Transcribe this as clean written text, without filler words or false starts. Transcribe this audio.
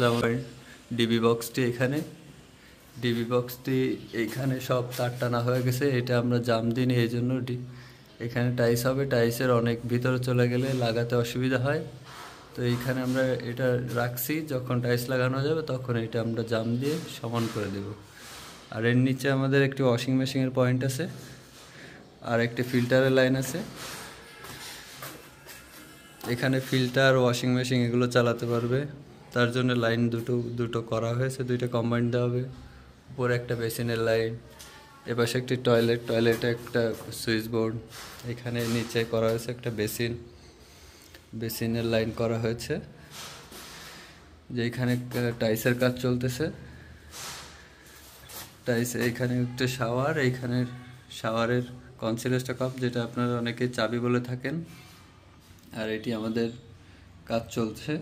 যেমন ডিবি বক্সটি এখানে, ডিবি বক্সটি এইখানে সব তার টানা হয়ে গেছে, এটা আমরা জাম দিইনি, এই জন্য এখানে টাইস হবে, টাইসের অনেক ভিতরে চলে গেলে লাগাতে অসুবিধা হয়। তো এইখানে আমরা এটা রাখছি, যখন টাইস লাগানো যাবে তখন এটা আমরা জাম দিয়ে সমান করে দেব। আর এর নিচে আমাদের একটি ওয়াশিং মেশিনের পয়েন্ট আছে, আর একটি ফিল্টারের লাইন আছে। এখানে ফিল্টার, ওয়াশিং মেশিন এগুলো চালাতে পারবে, তার জন্য লাইন দুটো করা হয়েছে, দুইটা কম্বাইন দেওয়া হবে। উপরে একটা বেসিনের লাইন, এপাশে একটি টয়লেটে একটা সুইচ বোর্ড, এখানে নিচে করা হয়েছে একটা বেসিনের লাইন করা হয়েছে। যে এখানে টাইসের কাজ চলতেছে, টাইস এইখানে একটা শাওয়ার, এইখানে শাওয়ারের কনসিলাসটা কাপ, যেটা আপনারা অনেকে চাবি বলে থাকেন। আর এটি আমাদের কাজ চলছে।